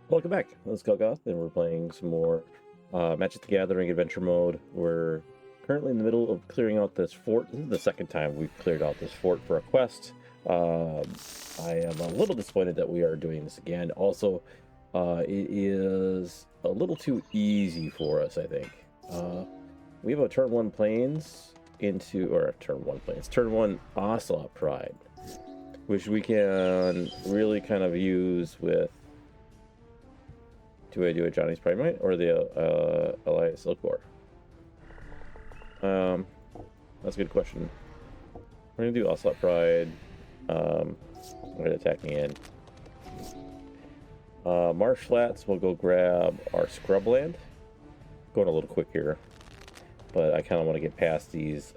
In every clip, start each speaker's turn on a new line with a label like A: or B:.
A: Welcome back. Let's go Goth, and we're playing some more Magic the Gathering Adventure Mode. We're currently in the middle of clearing out this fort. This is the second time we've cleared out this fort for a quest. I am a little disappointed that we are doing this again. Also, it is a little too easy for us, I think. We have a turn 1 plains into, or turn 1 plains, turn 1 Ocelot Pride, which we can really kind of use with. Do I do a Johnny's Primate or the Elias Silkor? That's a good question. We're gonna do Ocelot Pride. We're attacking in. Marsh Flats, we'll go grab our Scrubland. Going a little quick here, but I kind of want to get past these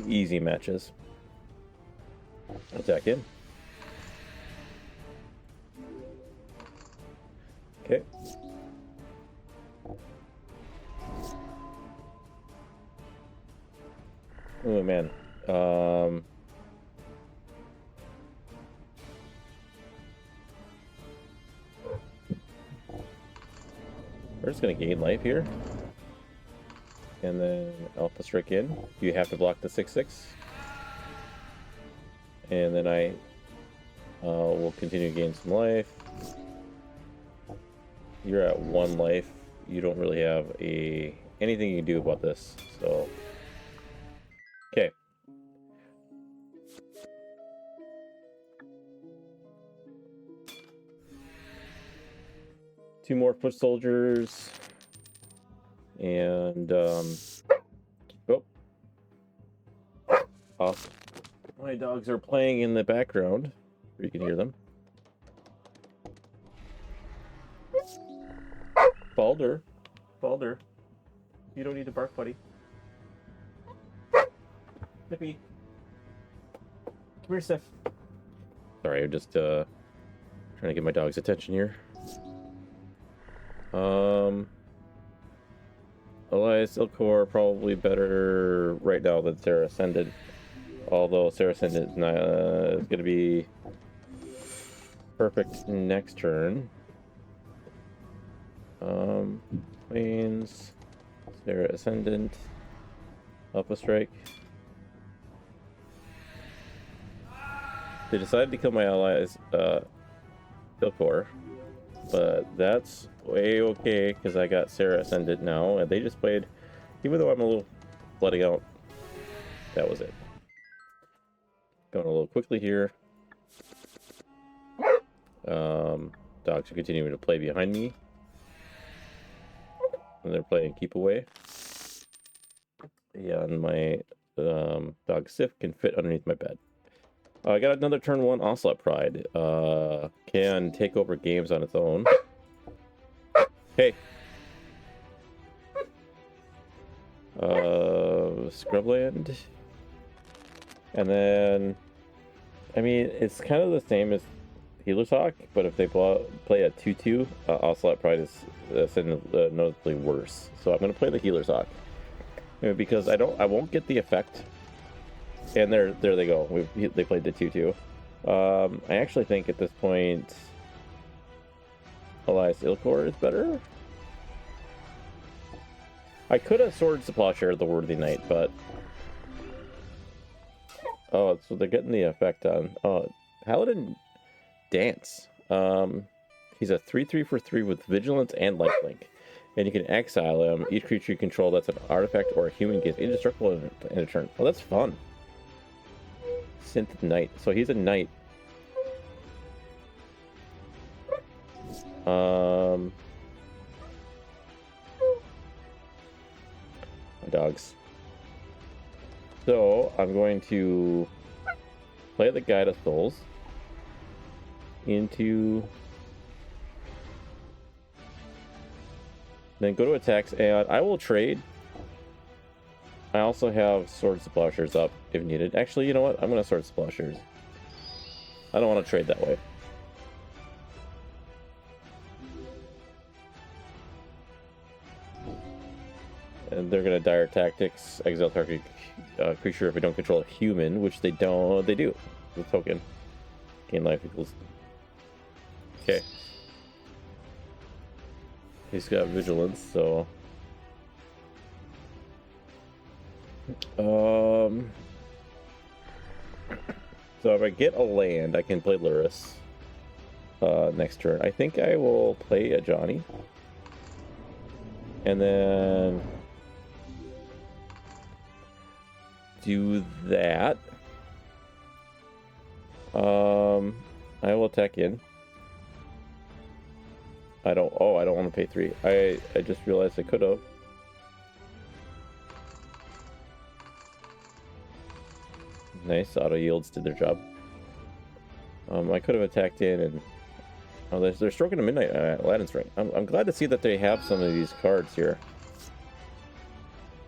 A: easy matches. Attack in. Okay. Oh man. We're just gonna gain life here. And then Alpha Strike in. You have to block the 6/6. And then I will continue to gain some life. You're at 1 life. You don't really have anything you can do about this, so okay. Two more foot soldiers, and awesome. My dogs are playing in the background. You can hear them. Balder, you don't need to bark, buddy. Nippy, come here, Sif. Sorry, I'm just trying to get my dog's attention here. Elias Silkor probably better right now than Sarah Ascendant, although Sarah Ascendant is not is going to be perfect next turn. Plains, Sarah Ascendant, Alpha Strike. They decided to kill my allies, Silkor, but that's way okay because I got Sarah Ascendant now, and they just played, even though I'm a little flooding out, that was it. Going a little quickly here. Dogs are continuing to play behind me. And they're playing keep away. Yeah, and my dog Sif can fit underneath my bed. I got another turn 1 Ocelot Pride. Can take over games on its own. Hey. Scrubland. And then, I mean, it's kind of the same as Healer's Hawk, but if they play a 2/2, Ocelot Pride is noticeably worse. So I'm going to play the Healer's Hawk because I won't get the effect. And there they go. They played the 2/2. I actually think at this point, Elias Silkor is better. I could have Swords to Plowshare the Worthy Knight, but oh, so they're getting the effect on. Oh, Paladin Dance. He's a 3/3 for 3 with Vigilance and Lifelink, and you can exile him. Each creature you control that's an artifact or a human gets indestructible in a turn. Oh, that's fun. Synth Knight. So he's a knight. My dogs. So I'm going to play the Guide of Souls into, then go to attacks, and I will trade. I also have Swords to Plowshares up if needed. Actually, you know what? I'm going to Swords to Plowshares. I don't want to trade that way. And they're going to Dire Tactics, exile target creature if we don't control a human, which they don't. They do. The token. Gain life equals. Okay. He's got vigilance, so. So if I get a land, I can play Luris next turn. I think I will play a Johnny. And then do that. I will attack in. I don't want to pay 3. I just realized I could have. Nice, auto yields did their job. I could have attacked in and they're stroking a midnight Aladdin's Ring. I'm glad to see that they have some of these cards here.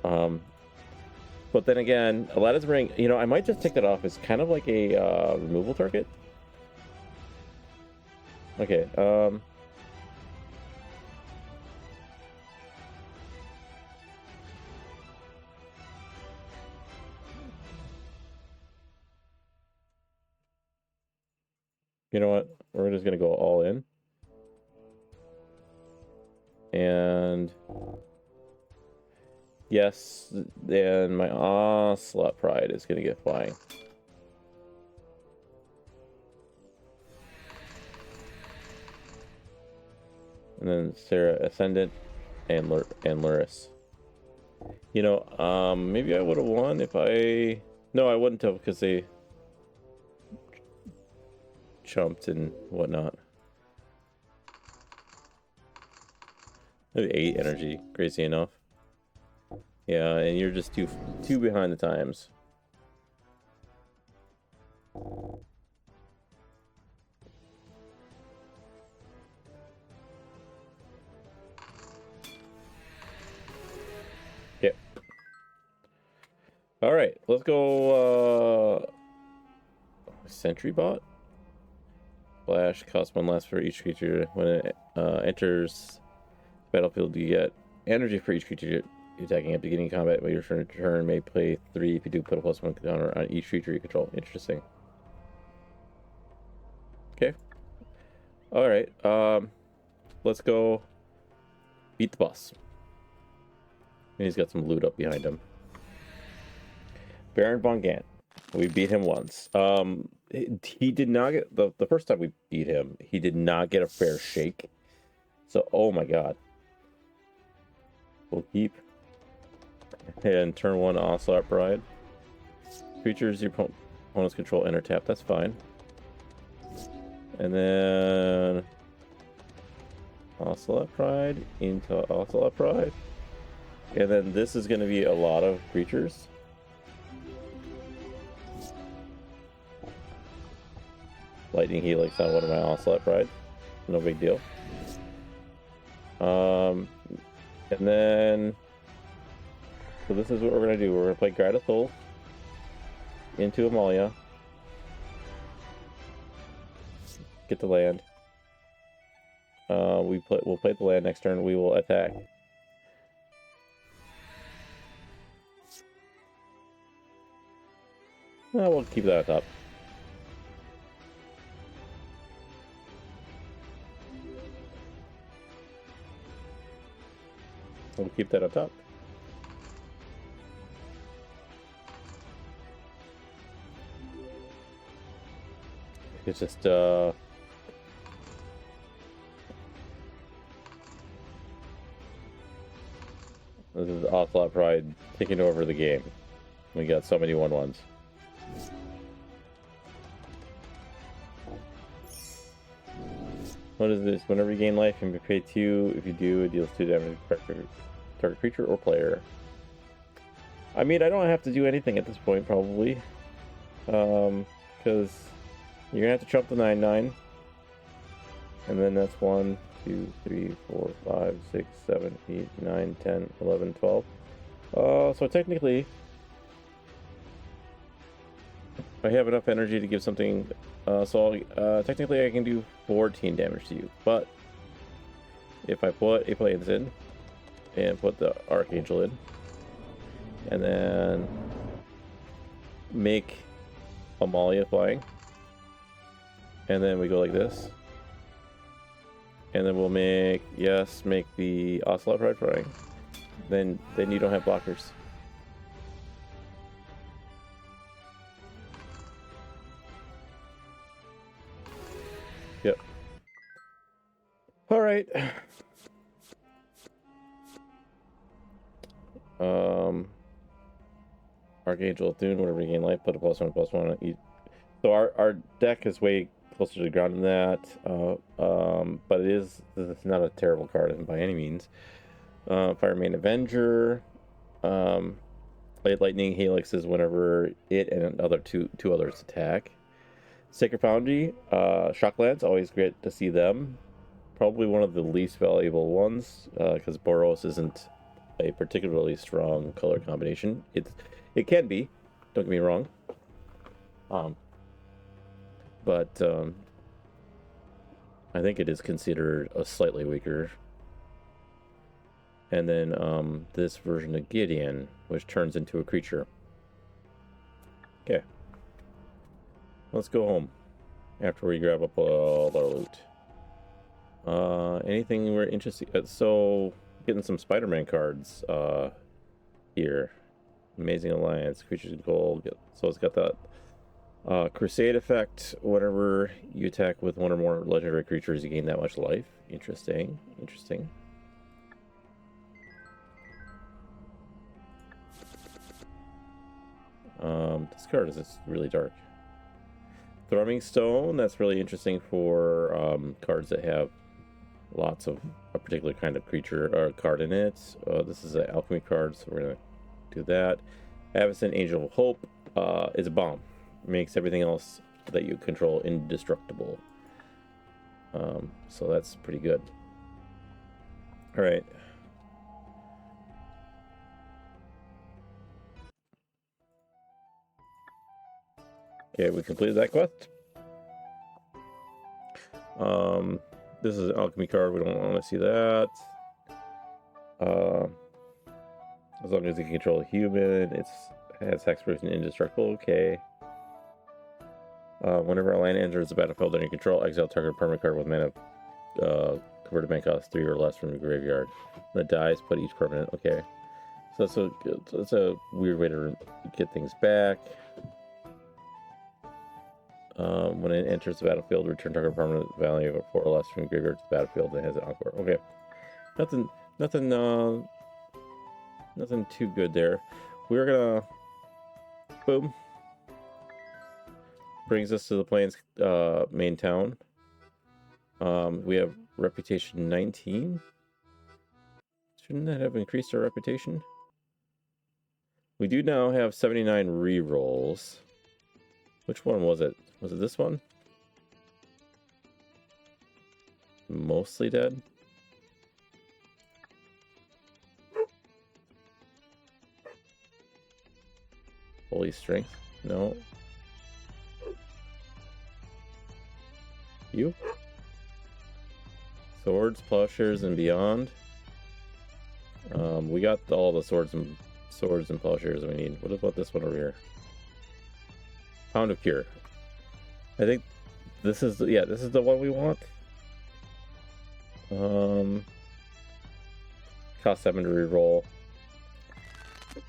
A: But then again, Aladdin's Ring, you know, I might just take that off. It's kind of like a removal target. Okay, you know what? We're just gonna go all in. And yes, then my Onslaught Pride is gonna get flying. And then Sarah Ascendant and Luris. You know, maybe I would have won if I... No, I wouldn't have, because they chumped and whatnot. Maybe 8 energy, crazy enough. Yeah, and you're just too behind the times. Yep. All right, let's go. Sentry Bot. Flash costs 1 less for each creature when it enters battlefield. You get energy for each creature you're attacking at beginning of combat. When your turn may play 3 if you do put a +1 counter on each creature you control. Interesting. Okay. All right. Let's go beat the boss. And he's got some loot up behind him. Baron von Gant. We beat him once. He did not get the first time we beat him. He did not get a fair shake. So, oh my god. We'll keep. And turn 1 Onslaught Pride. Creatures your opponent's control enter tap. That's fine. And then Onslaught Pride into Onslaught Pride. And then this is going to be a lot of creatures. Lightning Helix on one of my Onslaught Pride. No big deal. And then... So this is what we're going to do. We're going to play Gratathol into Amalia. Get the land. We'll play the land next turn. We will attack. We'll keep that up top. We'll keep that up top. It's just this is Onslaught Pride taking over the game. We got so many 1/1s. What is this? Whenever you gain life, you can pay 2. If you do, it deals 2 damage to target creature or player. I mean, I don't have to do anything at this point, probably. Because you're gonna have to trump the 9/9. And then that's 1, 2, 3, 4, 5, 6, 7, 8, 9, 10, 11, 12. So technically, I have enough energy to give something. Technically, I can do 14 damage to you. But if I put a Plains in and put the Archangel in, and then make Amalia flying, And then we go like this. And then we'll make the Ocelot Pride Flying. Then you don't have blockers. Yep. All right. Archangel of Thune, whenever you gain life, put a +1/+1. So our deck is way closer to the ground than that. But this is not a terrible card by any means. Firemane Avenger. Light Lightning Helixes whenever it and two others attack. Sacred Foundry, Shocklands, always great to see them. Probably one of the least valuable ones, because Boros isn't a particularly strong color combination. It can be, don't get me wrong. But I think it is considered a slightly weaker. And then this version of Gideon, which turns into a creature. Okay. Let's go home after we grab up all our loot. Anything we're interested in? So, getting some Spider-Man cards here. Amazing Alliance, Creatures in Gold. So it's got that Crusade effect. Whenever you attack with one or more legendary creatures, you gain that much life. Interesting. Interesting. This card is really dark. Thrumming Stone, that's really interesting for cards that have lots of a particular kind of creature or card in it. This is an alchemy card, so we're gonna do that. Avacyn, Angel of Hope, is a bomb. Makes everything else that you control indestructible. So that's pretty good. All right. Okay, we completed that quest. This is an alchemy card. We don't want to see that. As long as you can control a human, it has hexproof and indestructible. Okay. Whenever a land enters the battlefield under your control, exile target permanent card with mana converted mana cost 3 or less from your graveyard. When it dies, put each permanent. Okay. So that's a weird way to get things back. When it enters the battlefield, return target permanent value of 4 or less from graveyard to the battlefield that has an encore. Okay, nothing too good there. We're gonna boom. Brings us to the Plains main town. We have reputation 19. Shouldn't that have increased our reputation? We do now have 79 rerolls. Which one was it? Was it this one? Mostly dead? Holy Strength? No. You? Swords, Plowshares, and Beyond. We got all the swords and plowshares we need. What about this one over here? Pound of Cure. I think this is the one we want. Cost 7 to reroll.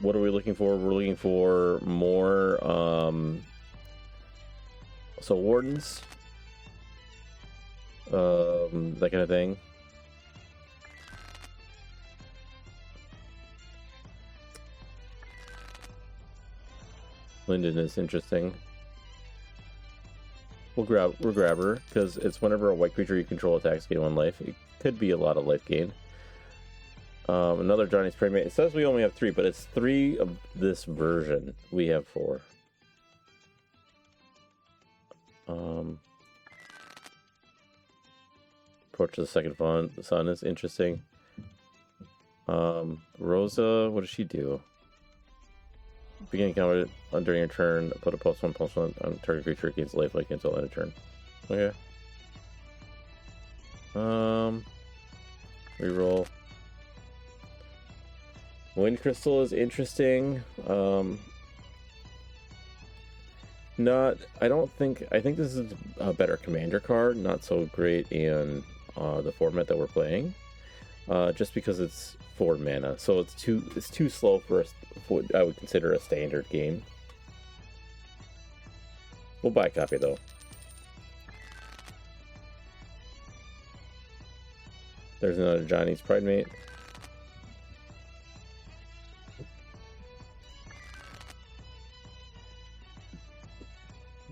A: What are we looking for? We're looking for more so wardens. That kind of thing. Linden is interesting. We'll grab her because it's whenever a white creature you control attacks, gain 1 life. It could be a lot of life gain. Another Johnny's Playmate. It says we only have 3, but it's 3 of this version. We have 4. Approach to the Second Sun is interesting. Rosa, what does she do? Beginning combat during your turn, put a +1/+1 on target creature against lifelink until end of turn. Okay. Reroll. Wind Crystal is interesting. Not, I don't think, I think this is a better commander card, not so great in the format that we're playing. Just because it's 4 mana, so it's too slow for what I would consider a standard game. We'll buy a copy though. There's another Johnny's Pride Mate.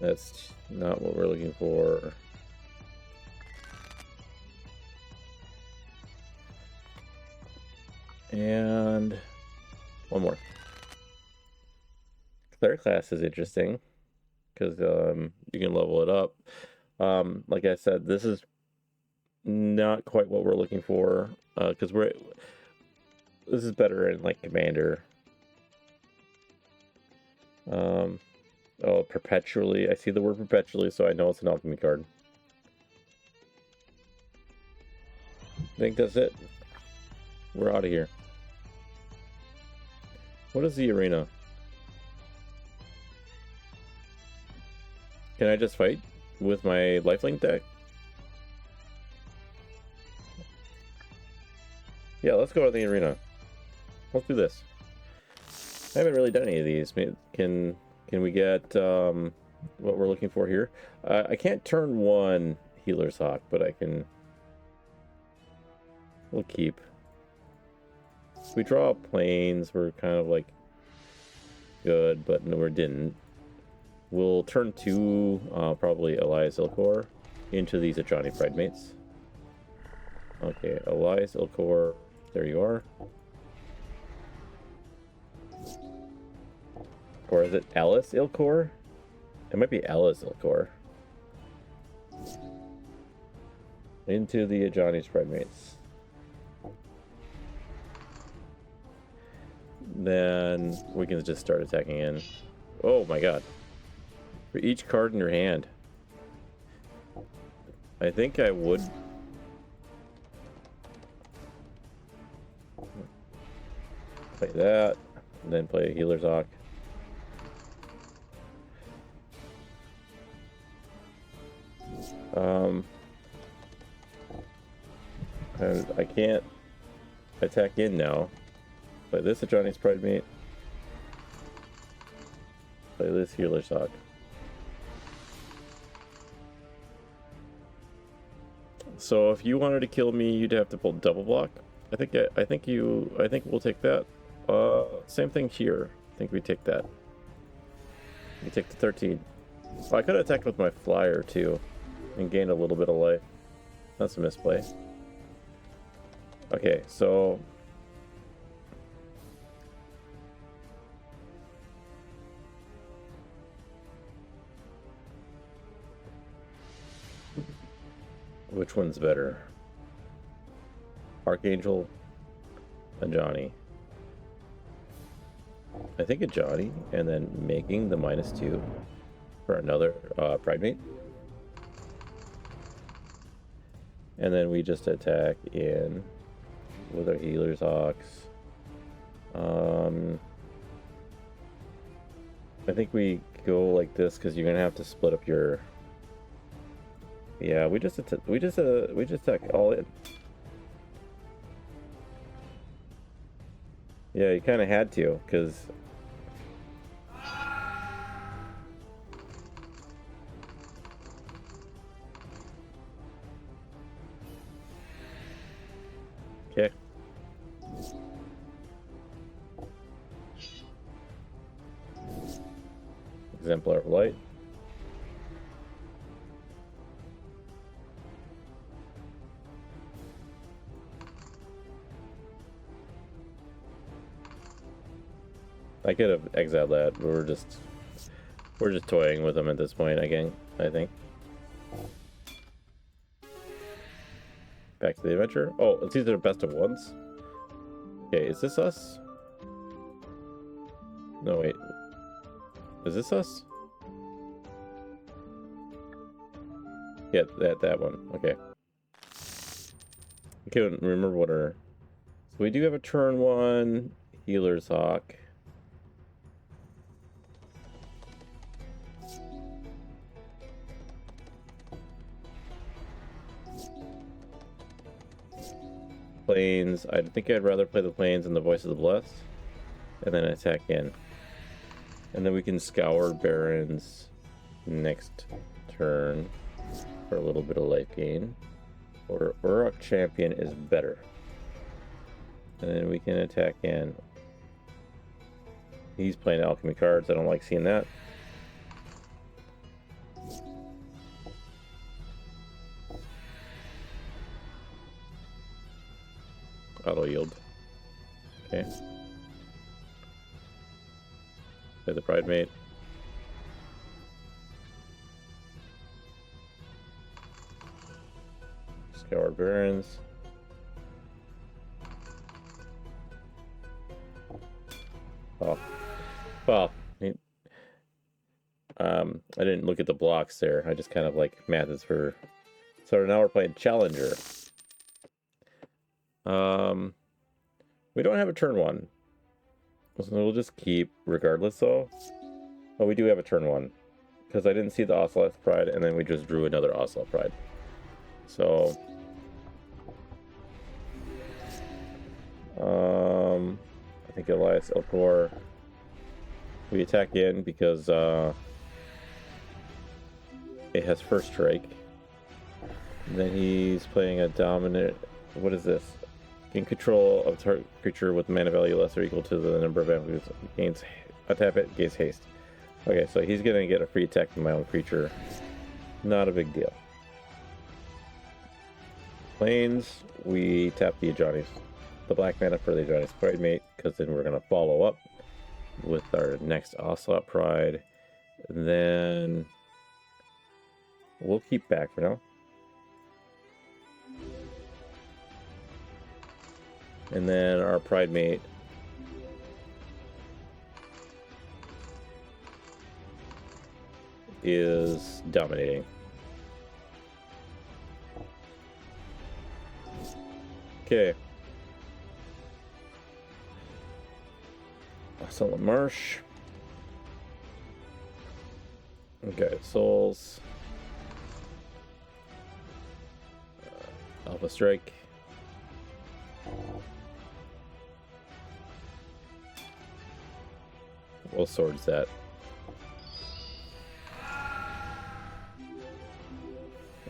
A: That's not what we're looking for. And one more. Cleric class is interesting because you can level it up. Like I said, this is not quite what we're looking for because this is better in like commander. Oh, perpetually. I see the word perpetually, so I know it's an alchemy card. I think that's it. We're out of here. What is the arena? Can I just fight with my lifelink deck? Yeah, let's go to the arena. Let's do this. I haven't really done any of these. Can we get what we're looking for here? I can't turn 1 Healer's Hawk, but I can... We'll keep. If we draw planes, we're kind of like good, but no, we didn't. We'll turn 2, probably Elias Ilkor, into these Ajani Pride Mates. Okay, Elias Ilkor, there you are. Or is it Alice Ilkor? It might be Alice Ilkor. Into the Ajani's Pride Mates. Then we can just start attacking in. Oh my god. For each card in your hand. I think I would... play that, and then play a Healer's Hawk. And I can't attack in now. Play this Ajani's Pride Mate. Play this Healer's Hawk. So if you wanted to kill me, you'd have to pull double block. I think we'll take that. Same thing here. I think we take that. We take the 13. Oh, I could have attacked with my flyer too, and gained a little bit of life. That's a misplay. Okay, so which one's better? Archangel, Ajani. I think Ajani, and then making the -2 for another Pride Mate. And then we just attack in with our Healer's Hawks. I think we go like this because you're gonna have to split up your... Yeah, we just attack all in. Yeah, you kind of had to, because... Okay. Exemplar of Light. I could have exiled that, but we're just toying with them at this point again, I think. Back to the adventure. Oh, it's either best of ones. Okay, is this us? No, wait. Is this us? Yeah, that one. Okay. I couldn't remember what our... So we do have a turn 1 Healer's Hawk. Plains. I think I'd rather play the Plains and the Voice of the Blessed, and then attack in. And then we can scour Barrens next turn for a little bit of life gain. Or Uruk Champion is better. And then we can attack in. He's playing alchemy cards. I don't like seeing that. Auto yield. Okay. Play the Pride Mate. Scour Barrens. Oh. Well, I didn't look at the blocks there. I just kind of like methods for. So now we're playing Challenger. We don't have a turn one, so we'll just keep regardless. Though, but we do have a turn one because I didn't see the Ocelot Pride, and then we just drew another Ocelot Pride. So, I think Elias Elcor. We attack in because it has first strike. And then he's playing a dominant. What is this? Gain control of target creature with mana value less or equal to the number of avenues. Gains tap it, gains haste. Okay, so he's gonna get a free attack from my own creature. Not a big deal. Plains, we tap the Ajani's. The black mana for the Ajani's Pride Mate, because then we're gonna follow up with our next Ocelot Pride. And then we'll keep back for now. And then our Pride Mate is dominating. Okay. Ocelot Marsh. Okay, Souls. Alpha Strike. We'll swords that.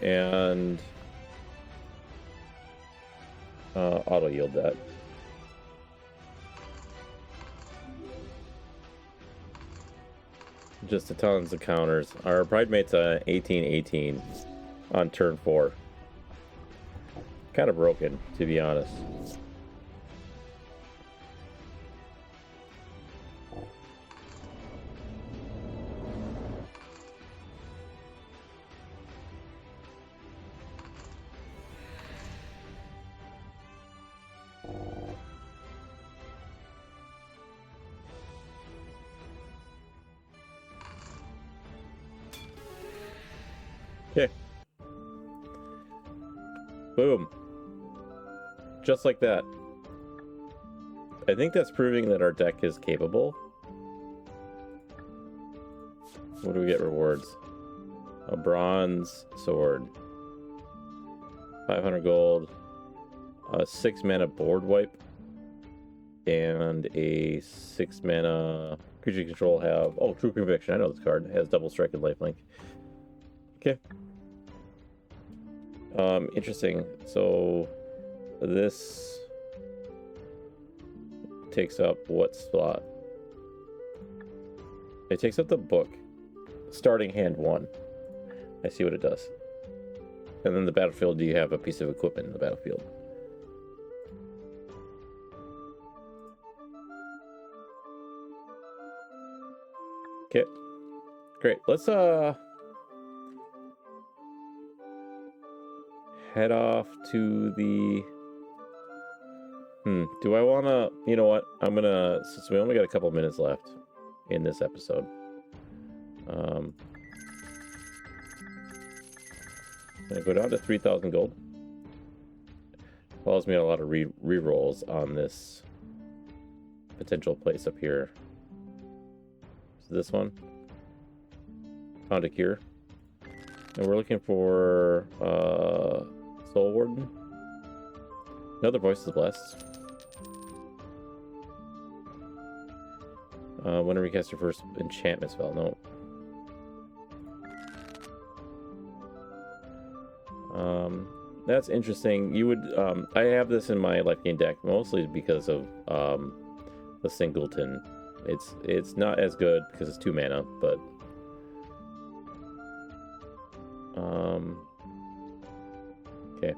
A: And auto yield that. Just a tons of counters. Our Pride Mate's 18-18 on turn 4. Kind of broken, to be honest. Okay. Boom. Just like that. I think that's proving that our deck is capable. What do we get rewards? A bronze sword. 500 gold. A 6 mana board wipe. And a 6 mana creature control have... Oh, True Conviction. I know this card. It has double strike and lifelink. Okay. Interesting. So this takes up what slot? It takes up the book. Starting hand 1. I see what it does. And then the battlefield, do you have a piece of equipment in the battlefield? Okay. Great. Let's head off to the... Do I want to... You know what? I'm going to... Since we only got a couple minutes left in this episode. I'm going to go down to 3,000 gold. Allows me a lot of re-rolls on this potential place up here. So this one. Found a cure. And we're looking for Soul Warden. Another Voice of the Blessed. Whenever you cast your first enchantment spell, no. That's interesting. You would, I have this in my life gain deck mostly because of the Singleton. It's not as good because it's 2 mana, but okay,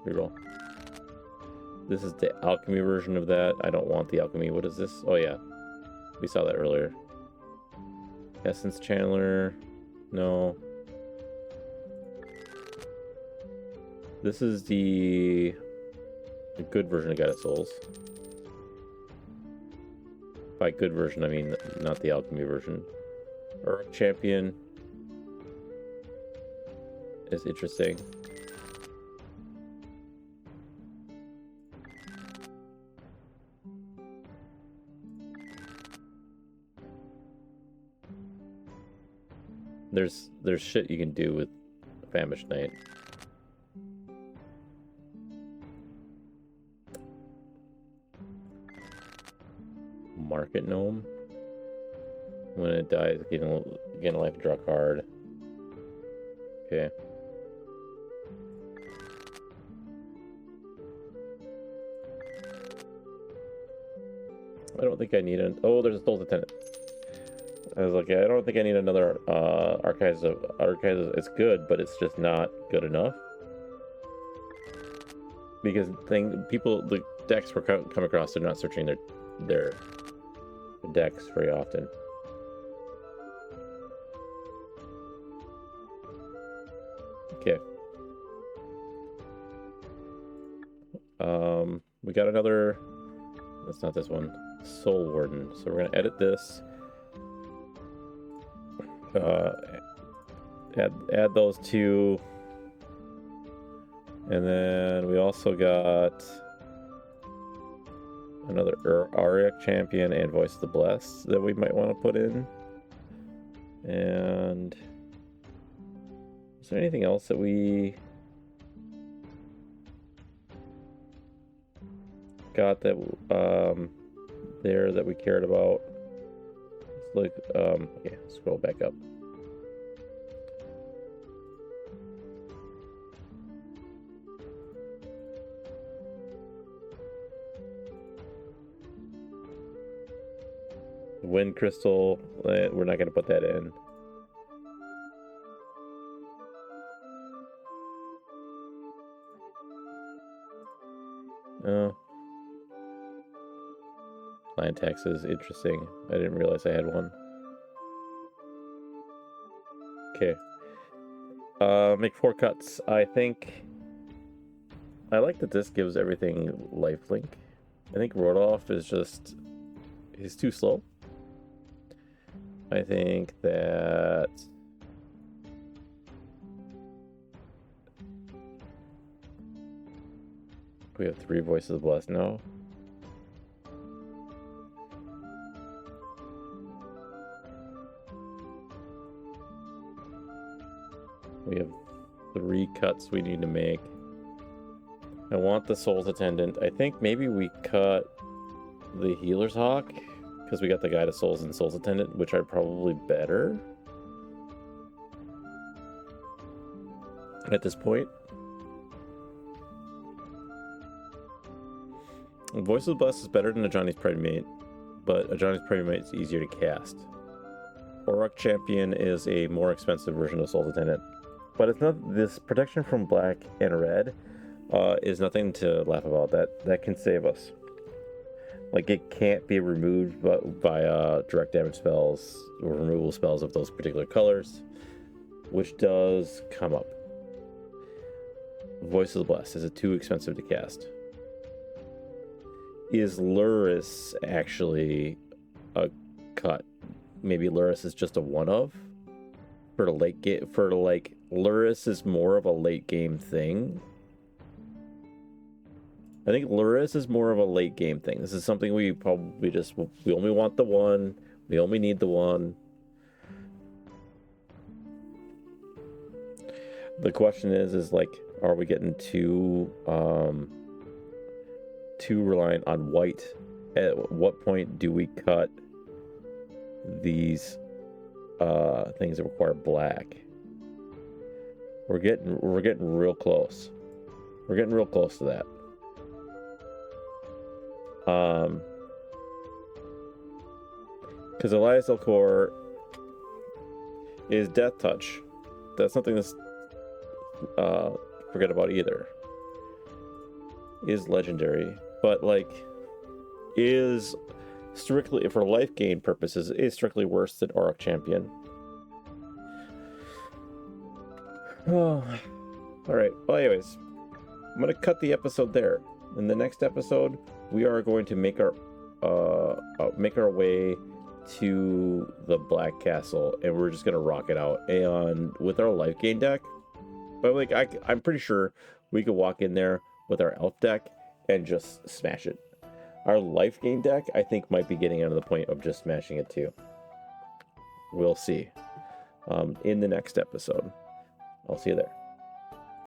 A: reroll. This is the alchemy version of that. I don't want the alchemy. What is this? Oh yeah, we saw that earlier. Essence Channeler, no. This is the good version of Guide of Souls. By good version, I mean not the alchemy version. Earth Champion is interesting. There's shit you can do with Famished Knight. Market Gnome. When it dies, gain a life, draw a card. Okay. I don't think I need an. Oh, there's a Soul's Attendant. I was like, yeah, I don't think I need another Archives. It's good, but it's just not good enough. Because the decks we're come across, they're not searching their decks very often. Okay. We got another. That's not this one. Soul Warden. So we're gonna edit this. Add those two, and then we also got another Auric Champion and Voice of the Blessed that we might want to put in. And is there anything else that we got that there that we cared about? It's like okay, scroll back up. Wind Crystal, we're not going to put that in. Land taxes, interesting. I didn't realize I had one. Okay. Make 4 cuts. I think I like that this gives everything lifelink. I think Rodolph is just, he's too slow. I think that we have 3 Voices of the Blessed now. We have 3 cuts we need to make. I want the Soul's Attendant. I think maybe we cut the Healer's Hawk, because we got the Guide of Souls and Soul's Attendant, which are probably better at this point. Voice of the Blessed is better than Ajani's Primate, but Ajani's Primate is easier to cast. Auric Champion is a more expensive version of Soul's Attendant, but it's not. This protection from black and red is nothing to laugh about. That can save us. Like, it can't be removed by direct damage spells or removal spells of those particular colors, which does come up. Voice of the Blessed, is it too expensive to cast? Is Luris actually a cut? Maybe Luris is just a one of for the late game. For like, Luris is more of a late game thing. I think Luris is more of a late game thing. This is something we probably we only want the one. We only need the one. The question is like, are we getting too reliant on white? At what point do we cut these things that require black? We're getting real close. We're getting real close to that. Because Elias Elcor is Death Touch. That's something that's forget about either. Is legendary, but like is strictly for life gain purposes is strictly worse than Auric Champion. Oh, all right. Well, anyways, I'm gonna cut the episode there. In the next episode, we are going to make our way to the Black Castle, and we're just gonna rock it out. And with our life gain deck, but like I'm pretty sure we could walk in there with our elf deck and just smash it. Our life gain deck, I think, might be getting out of the point of just smashing it too. We'll see. In the next episode, I'll see you there.